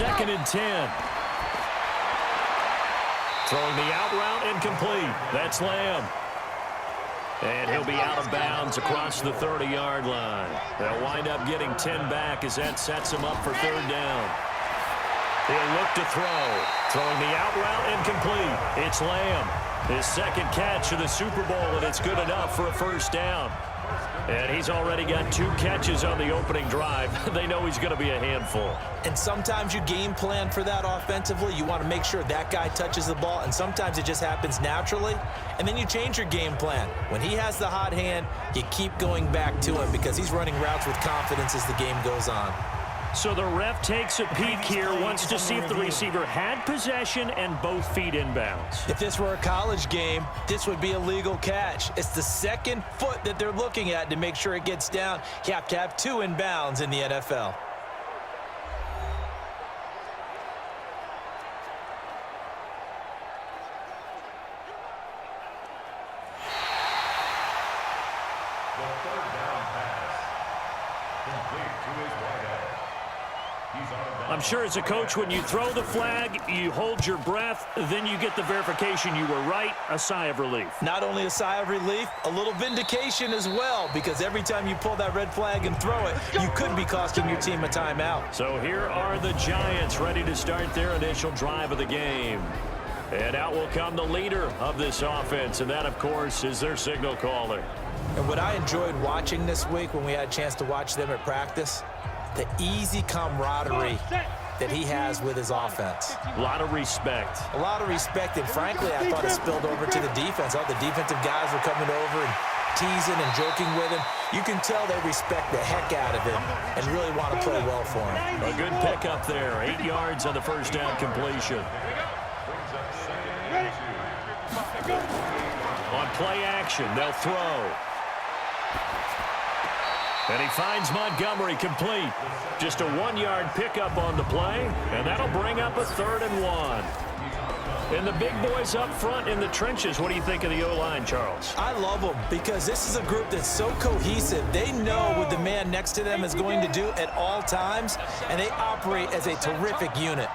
2nd and 10. Throwing the out route incomplete. That's Lamb. And he'll be out of bounds across the 30-yard line. They'll wind up getting 10 back as that sets him up for 3rd down. He'll look to throw. Throwing the out route incomplete. It's Lamb. His 2nd catch of the Super Bowl, and it's good enough for a 1st down. And he's already got 2 catches on the opening drive. They know he's going to be a handful. And sometimes you game plan for that offensively. You want to make sure that guy touches the ball, and sometimes it just happens naturally. And then you change your game plan. When he has the hot hand, you keep going back to him because he's running routes with confidence as the game goes on. So the ref takes a peek here, wants to see if the receiver had possession and both feet inbounds. If this were a college game, this would be a legal catch. It's the 2nd foot that they're looking at to make sure it gets down. You have to have 2 inbounds in the NFL. I'm sure as a coach, when you throw the flag, you hold your breath, then you get the verification you were right, a sigh of relief. Not only a sigh of relief, a little vindication as well, because every time you pull that red flag and throw it, you could be costing your team a timeout. So here are the Giants ready to start their initial drive of the game. And out will come the leader of this offense, and that, of course, is their signal caller. And what I enjoyed watching this week when we had a chance to watch them at practice, the easy camaraderie that he has with his offense. A lot of respect. A lot of respect, and frankly, I thought it spilled over to the defense. All the defensive guys were coming over and teasing and joking with him. You can tell they respect the heck out of him and really want to play well for him. A good pickup there. 8 yards on the 1st down completion. On play action, they'll throw. And he finds Montgomery complete. Just a 1-yard pickup on the play, and that'll bring up a 3rd and 1. And the big boys up front in the trenches, what do you think of the O-line, Charles? I love them because this is a group that's so cohesive. They know what the man next to them is going to do at all times, and they operate as a terrific unit.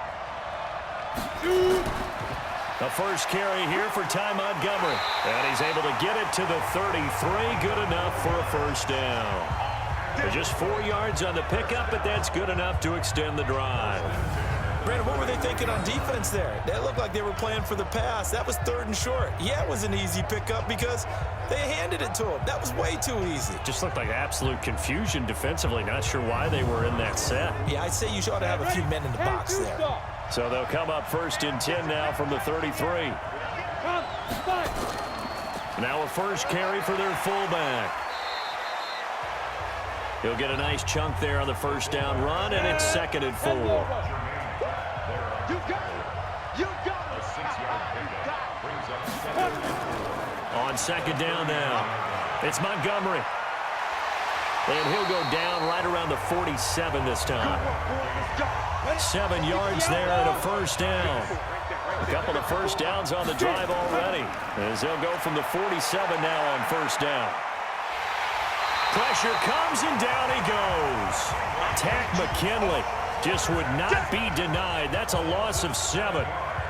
The first carry here for Ty Montgomery. And he's able to get it to the 33. Good enough for a 1st down. Just 4 yards on the pickup, but that's good enough to extend the drive. Brandon, what were they thinking on defense there? That looked like they were playing for the pass. That was 3rd and short. Yeah, it was an easy pickup because they handed it to him. That was way too easy. Just looked like absolute confusion defensively. Not sure why they were in that set. Yeah, I'd say you ought to have a few men in the box there. So they'll come up 1st and 10 now from the 33. Now a first carry for their fullback. He'll get a nice chunk there on the 1st down run, and it's 2nd and 4. On 2nd down now, it's Montgomery. And he'll go down right around the 47 this time. 7 yards there and a 1st down. A couple of 1st downs on the drive already, as they'll go from the 47 now on 1st down. Pressure comes, and down he goes. Tack McKinley just would not be denied. That's a loss of 7.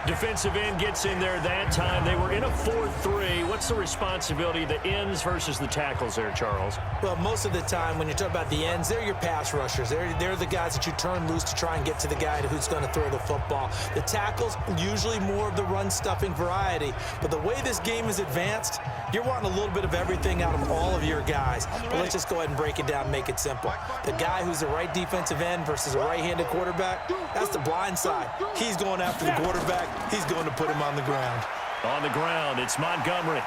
Defensive end gets in there that time. They were in a 4-3. What's the responsibility of the ends versus the tackles there, Charles? Well, most of the time when you talk about the ends, they're your pass rushers. They're the guys that you turn loose to try and get to the guy who's going to throw the football. The tackles, usually more of the run-stuffing variety. But the way this game is advanced, you're wanting a little bit of everything out of all of your guys. But let's just go ahead and break it down and make it simple. The guy who's the right defensive end versus a right-handed quarterback, that's the blind side. He's going after the quarterback. He's going to put him on the ground. On the ground, it's Montgomery.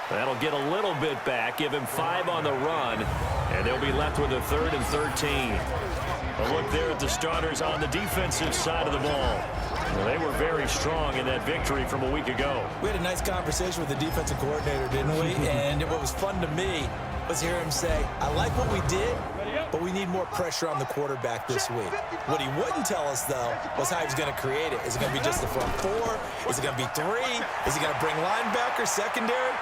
That'll get a little bit back, give him 5 on the run, and they'll be left with a 3rd and 13. A look there at the starters on the defensive side of the ball. Well, they were very strong in that victory from a week ago. We had a nice conversation with the defensive coordinator, didn't we? And what was fun to me was hear him say, I like what we did, but we need more pressure on the quarterback this week. What he wouldn't tell us, though, was how he's going to create it. Is it going to be just the front 4? Is it going to be 3? Is he going to bring linebacker, secondary?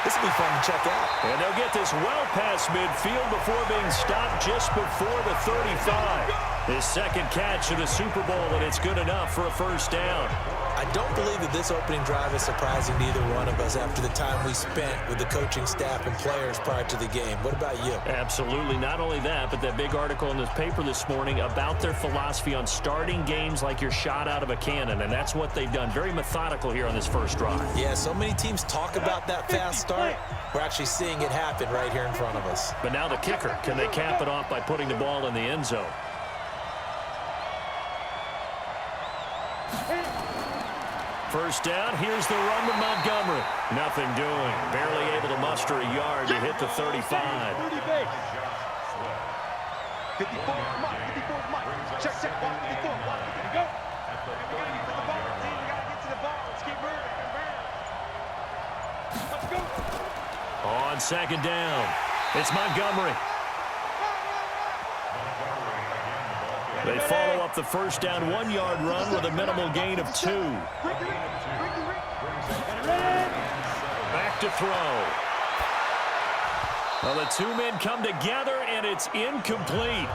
This will be fun to check out. And they'll get this well past midfield before being stopped just before the 35. His second catch of the Super Bowl, and it's good enough for a first down. I don't believe that this opening drive is surprising to either one of us after the time we spent with the coaching staff and players prior to the game. What about you? Absolutely. Not only that, but that big article in the paper this morning about their philosophy on starting games like you're shot out of a cannon, and that's what they've done. Very methodical here on this first drive. Yeah, so many teams talk about that fast start. We're actually seeing it happen right here in front of us. But now the kicker. Can they cap it off by putting the ball in the end zone? First down, here's the run with Montgomery. Nothing doing. Barely able to muster a yard to hit the 35. 54, Mike. 54, Mike. Check, 54, Mike. Go. We got to get to the ball, team. We got to get to the ball. Let's keep moving. Let's go. On second down, it's Montgomery. They follow up the first down 1-yard run with a minimal gain of 2. Back to throw. Well, the two men come together, and it's incomplete.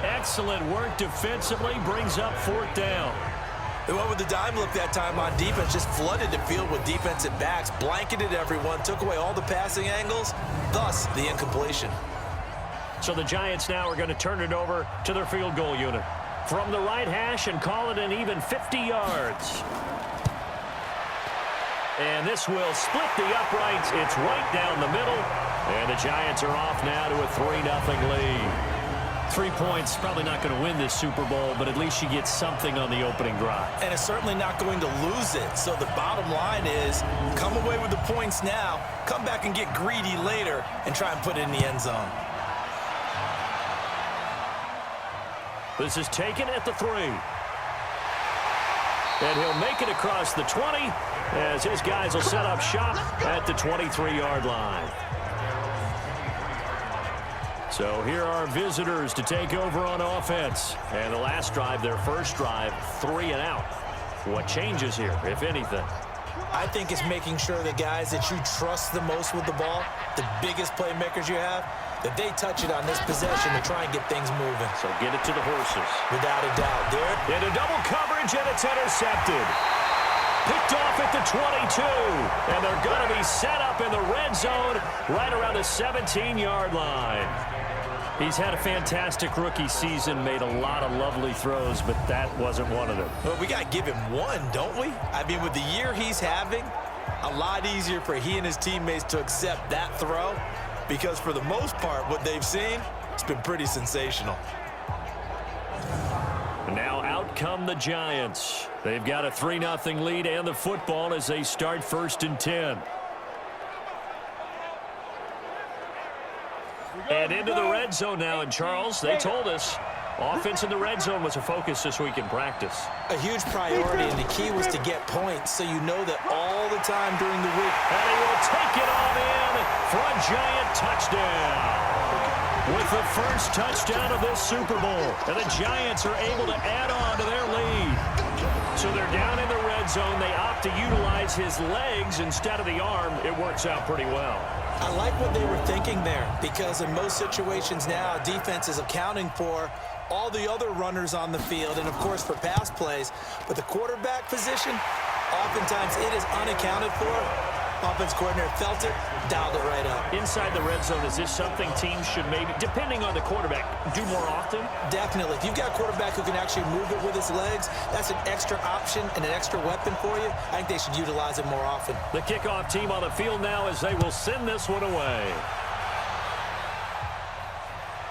Excellent work defensively, brings up fourth down. They went with the dime look that time on defense, just flooded the field with defensive backs, blanketed everyone, took away all the passing angles, thus the incompletion. So the Giants now are going to turn it over to their field goal unit from the right hash and call it an even 50 yards. And this will split the uprights. It's right down the middle. And the Giants are off now to a 3-0 lead. 3 points, probably not going to win this Super Bowl, but at least you get something on the opening drive. And it's certainly not going to lose it. So the bottom line is, come away with the points now, come back and get greedy later, and try and put it in the end zone. This is taken at the 3. And he'll make it across the 20 as his guys will set up shop at the 23-yard line. So here are visitors to take over on offense. And the last drive, their first drive, 3 and out. What changes here, if anything? I think it's making sure the guys that you trust the most with the ball, the biggest playmakers you have, that they touch it on this possession to try and get things moving. So get it to the horses. Without a doubt. There. Into double coverage, and it's intercepted. Picked off at the 22. And they're going to be set up in the red zone right around the 17-yard line. He's had a fantastic rookie season, made a lot of lovely throws, but that wasn't one of them. Well, we got to give him one, don't we? I mean, with the year he's having, a lot easier for he and his teammates to accept that throw because for the most part, what they've seen, it's been pretty sensational. Now out come the Giants. They've got a 3-0 lead and the football as they start 1st and 10. And into the red zone now, and Charles, they told us offense in the red zone was a focus this week in practice. A huge priority, and the key was to get points so you know that all the time during the week. And he will take it on in for a Giant touchdown. With the first touchdown of this Super Bowl, and the Giants are able to add on to their lead. So they're down in the red zone. They opt to utilize his legs instead of the arm. It works out pretty well. I like what they were thinking there because in most situations now, defense is accounting for all the other runners on the field and, of course, for pass plays. But the quarterback position, oftentimes it is unaccounted for. Offense coordinator felt it, dialed it right up. Inside the red zone, is this something teams should maybe, depending on the quarterback, do more often? Definitely. If you've got a quarterback who can actually move it with his legs, that's an extra option and an extra weapon for you. I think they should utilize it more often. The kickoff team on the field now as they will send this one away.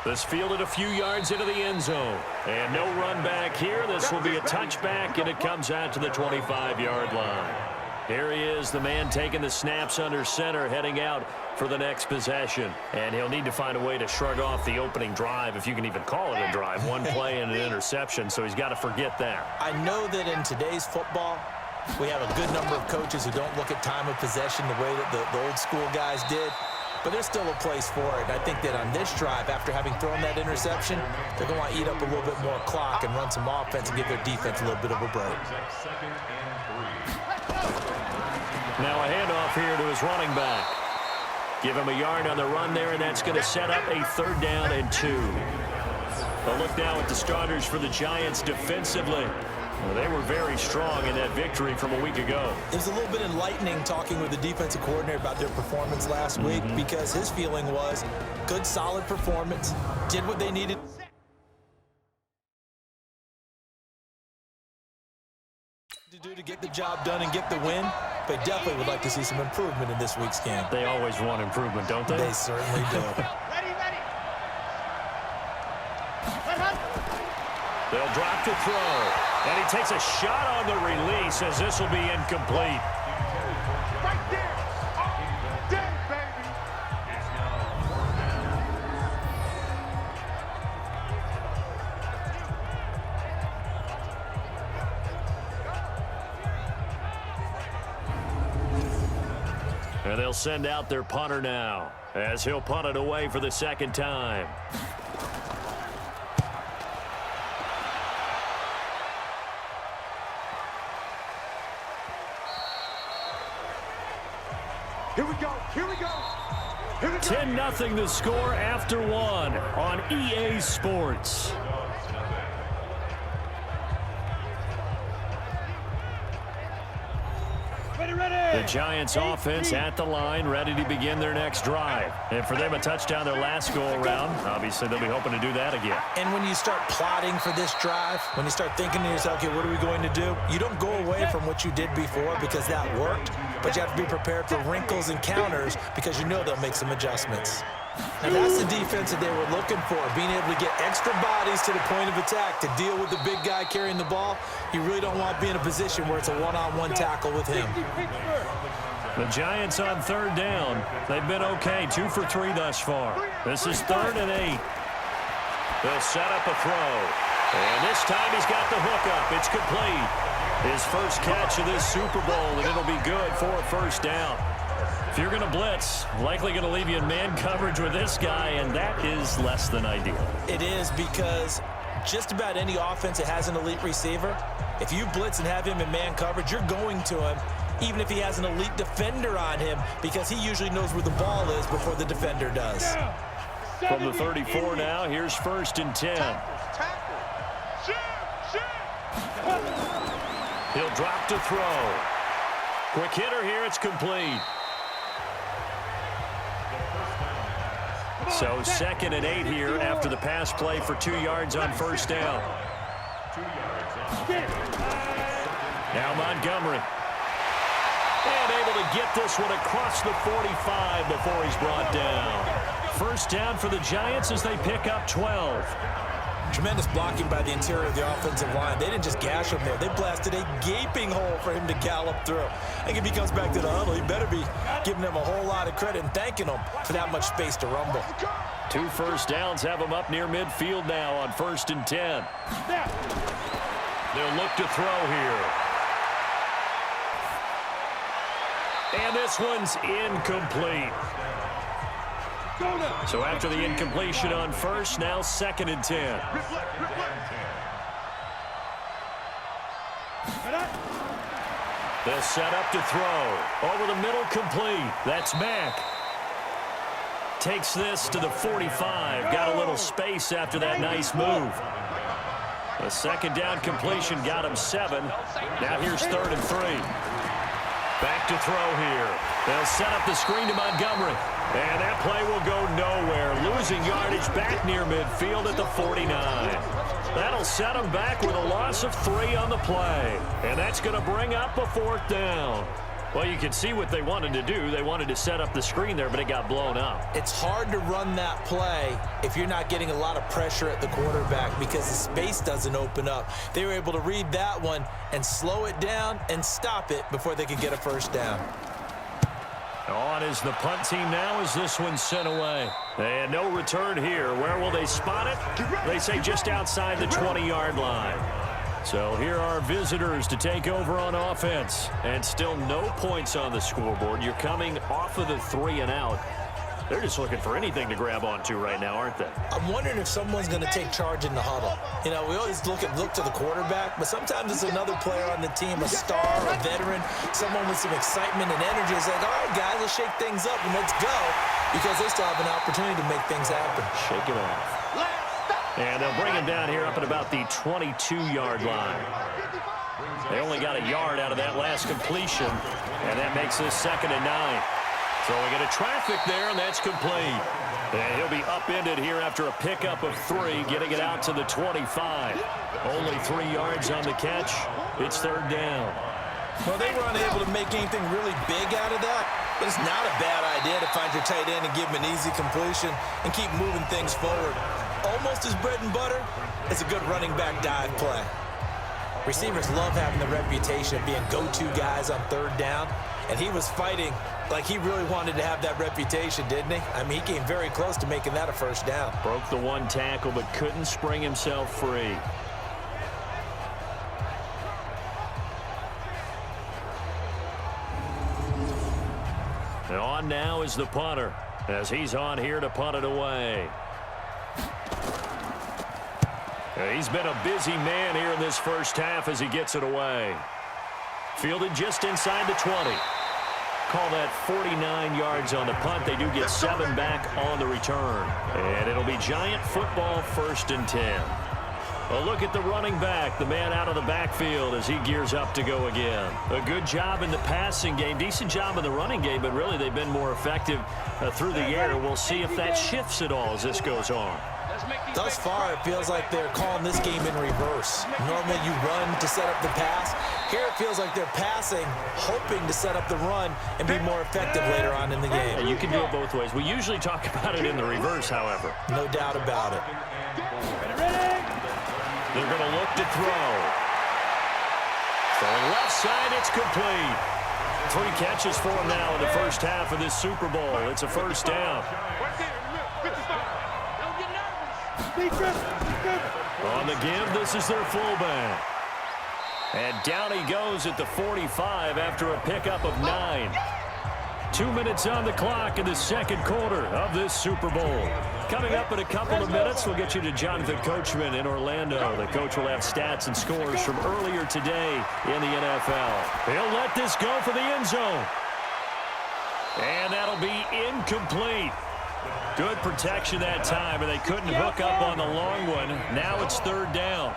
This fielded a few yards into the end zone. And no run back here. This will be a touchback, and it comes out to the 25-yard line. Here he is, the man taking the snaps under center, heading out for the next possession. And he'll need to find a way to shrug off the opening drive, if you can even call it a drive. One play and an interception, so he's got to forget that. I know that in today's football, we have a good number of coaches who don't look at time of possession the way that the old school guys did. But there's still a place for it. I think that on this drive, after having thrown that interception, they're going to want to eat up a little bit more clock and run some offense and give their defense a little bit of a break. Now a handoff here to his running back. Give him a yard on the run there, and that's going to set up a 3rd down and 2. A look now at the starters for the Giants defensively. Well, they were very strong in that victory from a week ago. It was a little bit enlightening talking with the defensive coordinator about their performance last week because his feeling was good, solid performance, did what they needed to do to get the job done and get the win, but definitely would like to see some improvement in this week's game. They always want improvement, don't they? They certainly do. They'll drop to throw. And he takes a shot on the release as this will be incomplete. Right there. Oh, dang, baby. And they'll send out their punter now as he'll punt it away for the 2nd time. Here we go. Here we go. Here we go. 10-0 the score after 1 on EA Sports. The Giants offense at the line, ready to begin their next drive. And for them, a touchdown their last go-around. Obviously, they'll be hoping to do that again. And when you start plotting for this drive, when you start thinking to yourself, okay, what are we going to do? You don't go away from what you did before because that worked, but you have to be prepared for wrinkles and counters because you know they'll make some adjustments. Now, that's the defense that they were looking for, being able to get extra bodies to the point of attack to deal with the big guy carrying the ball. You really don't want to be in a position where it's a one-on-one tackle with him. The Giants on 3rd down. They've been okay, 2 for 3 thus far. This is 3rd and 8. They'll set up a throw. And this time he's got the hook up. It's complete. His first catch of this Super Bowl, and it'll be good for a 1st down. If you're going to blitz, likely going to leave you in man coverage with this guy, and that is less than ideal. It is because just about any offense that has an elite receiver, if you blitz and have him in man coverage, you're going to him, even if he has an elite defender on him, because he usually knows where the ball is before the defender does. From the 34 now, here's 1st and 10. He'll drop to throw. Quick hitter here, it's complete. So 2nd and 8 here after the pass play for 2 yards on 1st down. Now Montgomery. And able to get this one across the 45 before he's brought down. 1st down for the Giants as they pick up 12. Tremendous blocking by the interior of the offensive line. They didn't just gash him there. They blasted a gaping hole for him to gallop through. I think if he comes back to the huddle, he better be giving them a whole lot of credit and thanking them for that much space to rumble. 2 1st downs have him up near midfield now on 1st and 10. They'll look to throw here. And this one's incomplete. So after the incompletion on 1st, now 2nd and 10. They'll set up to throw. Over the middle, complete. That's Mack. Takes this to the 45. Got a little space after that nice move. A 2nd down completion got him 7. Now here's 3rd and 3. Back to throw here. They'll set up the screen to Montgomery. And that play will go nowhere. Losing yardage back near midfield at the 49. That'll set him back with a loss of 3 on the play. And that's going to bring up a 4th down. Well, you can see what they wanted to do. They wanted to set up the screen there, but it got blown up. It's hard to run that play if you're not getting a lot of pressure at the quarterback because the space doesn't open up. They were able to read that one and slow it down and stop it before they could get a 1st down. On is the punt team now as this one's sent away. And no return here. Where will they spot it? They say just outside the 20-yard line. So here are visitors to take over on offense. And still no points on the scoreboard. You're coming off of the 3 and out. They're just looking for anything to grab onto right now, aren't they? I'm wondering if someone's going to take charge in the huddle. You know, we always look to the quarterback, but sometimes it's another player on the team, a star, a veteran, someone with some excitement and energy. It's like, all right, guys, let's shake things up and let's go, because they still have an opportunity to make things happen. Shake it off. And they'll bring him down here up at about the 22-yard line. They only got a yard out of that last completion, and that makes this 2nd and 9. So we get a traffic there, and that's complete. And he'll be upended here after a pickup of 3, getting it out to the 25. Only 3 yards on the catch. It's 3rd down. Well, they were unable to make anything really big out of that, but it's not a bad idea to find your tight end and give him an easy completion and keep moving things forward. Almost his bread and butter is a good running back dive play. Receivers love having the reputation of being go-to guys on 3rd down, and he was fighting like he really wanted to have that reputation, didn't he? I mean, he came very close to making that a 1st down. Broke the 1 tackle, but couldn't spring himself free. And on now is the punter, as he's on here to punt it away. He's been a busy man here in this 1st half as he gets it away. Fielded just inside the 20. Call that 49 yards on the punt. They do get 7 back on the return. And it'll be Giant football, 1st and 10. A look at the running back, the man out of the backfield as he gears up to go again. A good job in the passing game, decent job in the running game, but really they've been more effective through the air. We'll see if that shifts at all as this goes on. Thus far, it feels like they're calling this game in reverse. Normally you run to set up the pass. Here it feels like they're passing, hoping to set up the run and be more effective later on in the game. Yeah, you can do it both ways. We usually talk about it in the reverse, however. No doubt about it. They're going to look to throw. Throwing left side, it's complete. 3 catches for him now in the 1st half of this Super Bowl. It's a 1st down. On the give, this is their fullback. And down he goes at the 45 after a pickup of 9. 2 minutes on the clock in the 2nd quarter of this Super Bowl. Coming up in a couple of minutes, we'll get you to Jonathan Coachman in Orlando. The coach will have stats and scores from earlier today in the NFL. He'll let this go for the end zone. And that'll be incomplete. Good protection that time, and they couldn't hook up on the long one. Now it's 3rd down.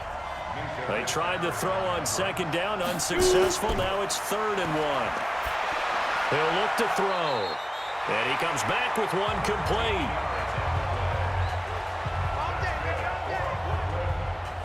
They tried to throw on 2nd down, unsuccessful. Now it's 3rd and 1. He'll look to throw. And he comes back with 1 complete.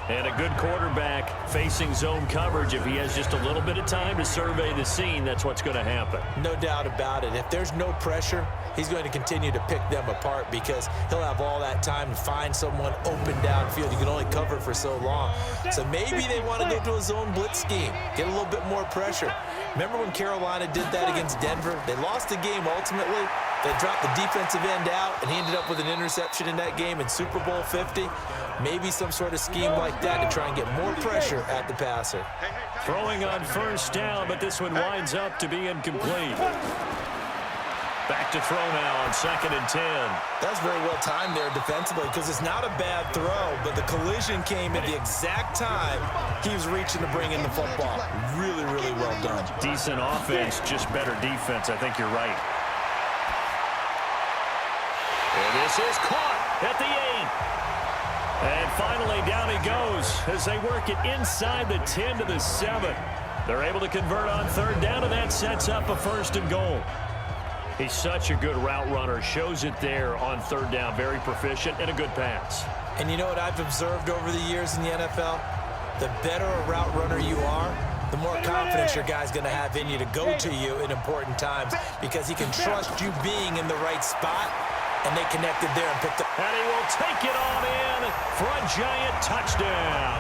And a good quarterback facing zone coverage. If he has just a little bit of time to survey the scene, that's what's going to happen. No doubt about it. If there's no pressure, he's going to continue to pick them apart because he'll have all that time to find someone open downfield. You can only cover for so long. So maybe they want to go to a zone blitz scheme, get a little bit more pressure. Remember when Carolina did that against Denver? They lost the game ultimately. They dropped the defensive end out, and he ended up with an interception in that game in Super Bowl 50. Maybe some sort of scheme like that to try and get more pressure at the passer. Throwing on 1st down, but this one winds up to be incomplete. Back to throw now on 2nd and 10. That's very well timed there defensively because it's not a bad throw, but the collision came at the exact time he was reaching to bring in the football. Really, really well done. Decent offense, just better defense. I think you're right. And this is caught at the 8. And finally, down he goes as they work it inside the 10 to the 7. They're able to convert on 3rd down, and that sets up a 1st and goal. He's such a good route runner. Shows it there on 3rd down. Very proficient and a good pass. And you know what I've observed over the years in the NFL? The better a route runner you are, the more confidence your guy's going to have in you to go to you in important times because he can trust you being in the right spot. And they connected there and picked up. And he will take it on in for a Giant touchdown.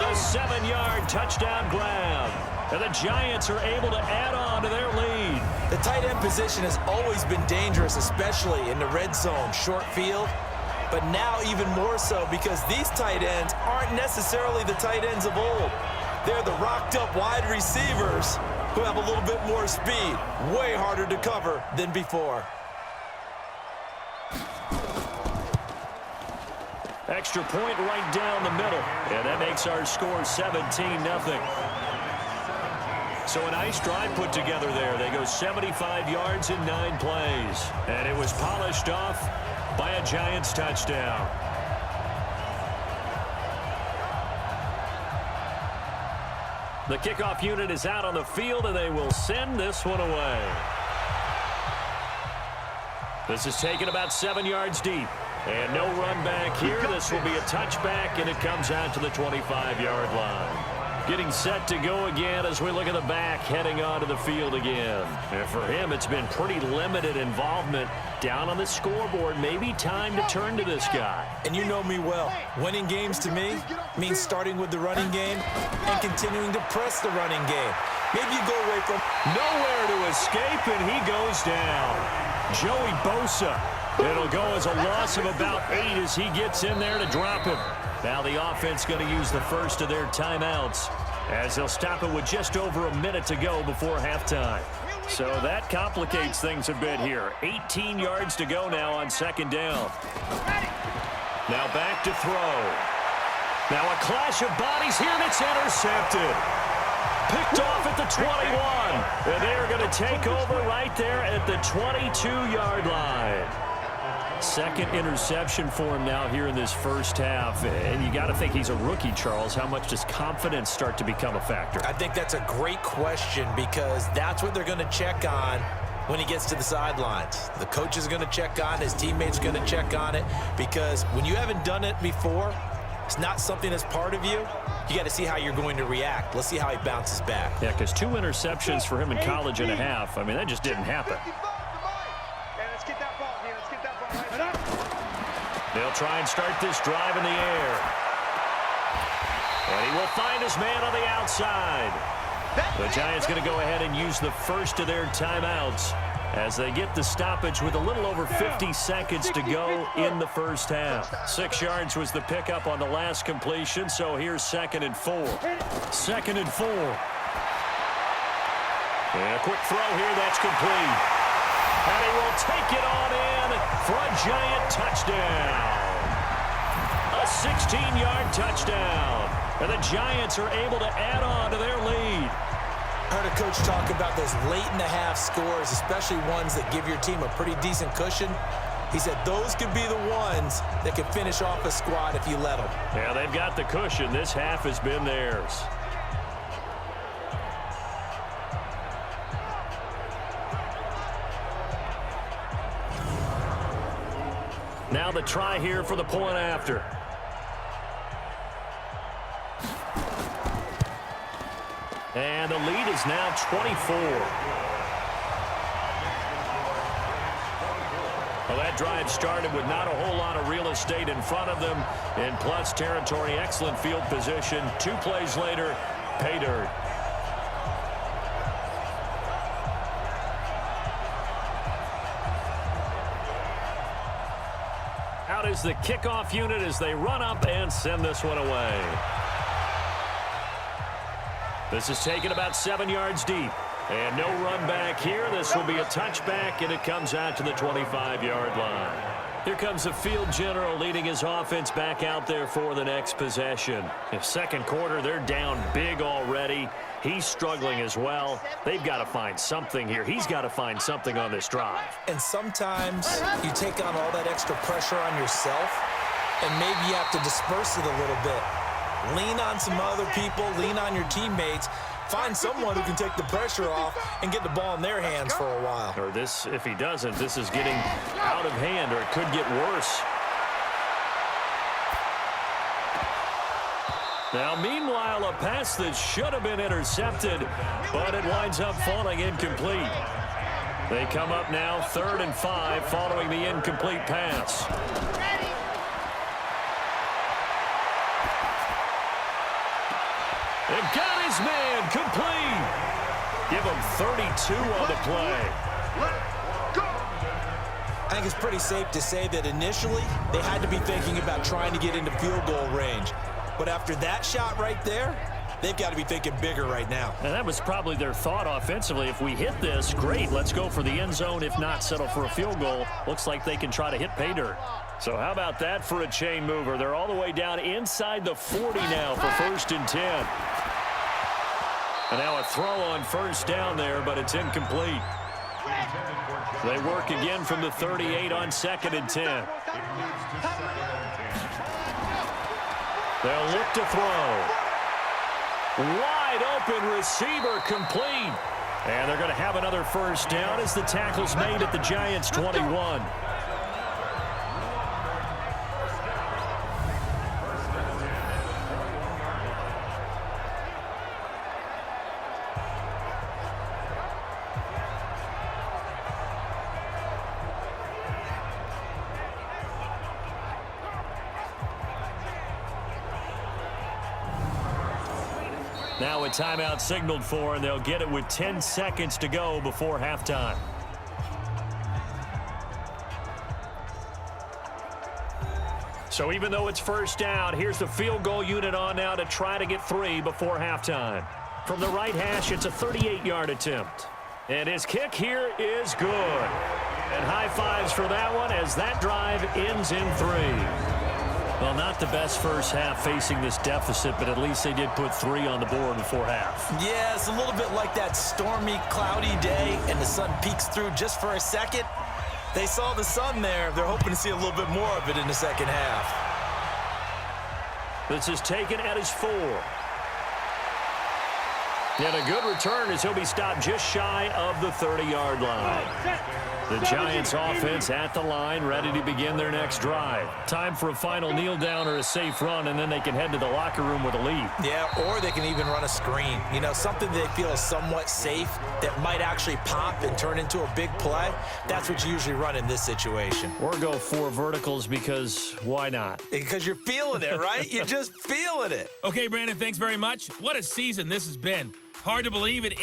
A 7-yard touchdown grab. And the Giants are able to add on to their lead. The tight end position has always been dangerous, especially in the red zone, short field. But now even more so because these tight ends aren't necessarily the tight ends of old. They're the rocked-up wide receivers who have a little bit more speed. Way harder to cover than before. Extra point right down the middle. And that makes our score 17-0. So a nice drive put together there. They go 75 yards in 9 plays. And it was polished off by a Giants touchdown. The kickoff unit is out on the field, and they will send this one away. This is taken about 7 yards deep. And no run back here. This will be a touchback, and it comes out to the 25-yard line. Getting set to go again as we look at the back heading onto the field again. And for him, it's been pretty limited involvement down on the scoreboard. Maybe time to turn to this guy. And you know me well. Winning games to me means starting with the running game and continuing to press the running game. Maybe you go away from nowhere to escape, and he goes down. Joey Bosa. It'll go as a loss of about 8 as he gets in there to drop him. Now the offense going to use the first of their timeouts as they'll stop it with just over a minute to go before halftime. So that complicates things a bit here. 18 yards to go now on second down. Now back to throw. Now a clash of bodies here, and it's intercepted. Picked off at the 21. And they are going to take over right there at the 22-yard line. Second interception for him now here in this first half. And you got to think he's a rookie, Charles. How much does confidence start to become a factor? I think that's a great question because that's what they're going to check on when he gets to the sidelines. The coach is going to check on, his teammates are going to check on it, because when you haven't done it before, it's not something that's part of you. You got to see how you're going to react. Let's see how he bounces back. Yeah, because 2 interceptions for him in college and a half. I mean, that just didn't happen. They'll try and start this drive in the air. And he will find his man on the outside. The Giants going to go ahead and use the first of their timeouts as they get the stoppage with a little over 50 seconds to go in the first half. 6 yards was the pickup on the last completion, so here's 2nd and 4. 2nd and 4. And a quick throw here, that's complete. And he will take it on in for a Giant touchdown. A 16-yard touchdown. And the Giants are able to add on to their lead. I heard a coach talk about those late-in-the-half scores, especially ones that give your team a pretty decent cushion. He said those could be the ones that could finish off a squad if you let them. Yeah, they've got the cushion. This half has been theirs. Now the try here for the point after. And the lead is now 24. Well, that drive started with not a whole lot of real estate in front of them. In plus territory, excellent field position. 2 plays later, pay dirt. Out is the kickoff unit as they run up and send this one away. This is taken about 7 yards deep. And no run back here. This will be a touchback, and it comes out to the 25-yard line. Here comes the field general leading his offense back out there for the next possession. In second quarter, they're down big already. He's struggling as well. They've got to find something here. He's got to find something on this drive. And sometimes you take on all that extra pressure on yourself, and maybe you have to disperse it a little bit. Lean on some other people, lean on your teammates, find someone who can take the pressure off and get the ball in their hands for a while. Or this, if he doesn't, this is getting out of hand, or it could get worse. Now, meanwhile, a pass that should have been intercepted, but it winds up falling incomplete. They come up now 3rd and 5 following the incomplete pass. They've got his man complete. Give him 32 on the play. I think it's pretty safe to say that initially they had to be thinking about trying to get into field goal range. But after that shot right there, they've got to be thinking bigger right now. And that was probably their thought offensively. If we hit this, great, let's go for the end zone. If not, settle for a field goal. Looks like they can try to hit pay dirt. So how about that for a chain mover? They're all the way down inside the 40 now for 1st and 10. And now a throw on 1st down there, but it's incomplete. They work again from the 38 on 2nd and 10. They'll look to throw. Wide open receiver complete. And they're going to have another 1st down as the tackle's made at the Giants' 21. Now a timeout signaled for, and they'll get it with 10 seconds to go before halftime. So even though it's 1st down, here's the field goal unit on now to try to get 3 before halftime. From the right hash, it's a 38-yard attempt. And his kick here is good. And high fives for that one as that drive ends in 3. Well, not the best first half facing this deficit, but at least they did put 3 on the board before half. Yeah, it's a little bit like that stormy, cloudy day, and the sun peeks through just for a second. They saw the sun there. They're hoping to see a little bit more of it in the second half. This is taken at his 4. And a good return as he'll be stopped just shy of the 30-yard line. The Giants offense at the line, ready to begin their next drive. Time for a final kneel down or a safe run, and then they can head to the locker room with a lead. Yeah, or they can even run a screen. You know, something they feel is somewhat safe that might actually pop and turn into a big play. That's what you usually run in this situation. Or go 4 verticals because why not? Because you're feeling it, right? You're just feeling it. Okay, Brandon, thanks very much. What a season this has been. Hard to believe it.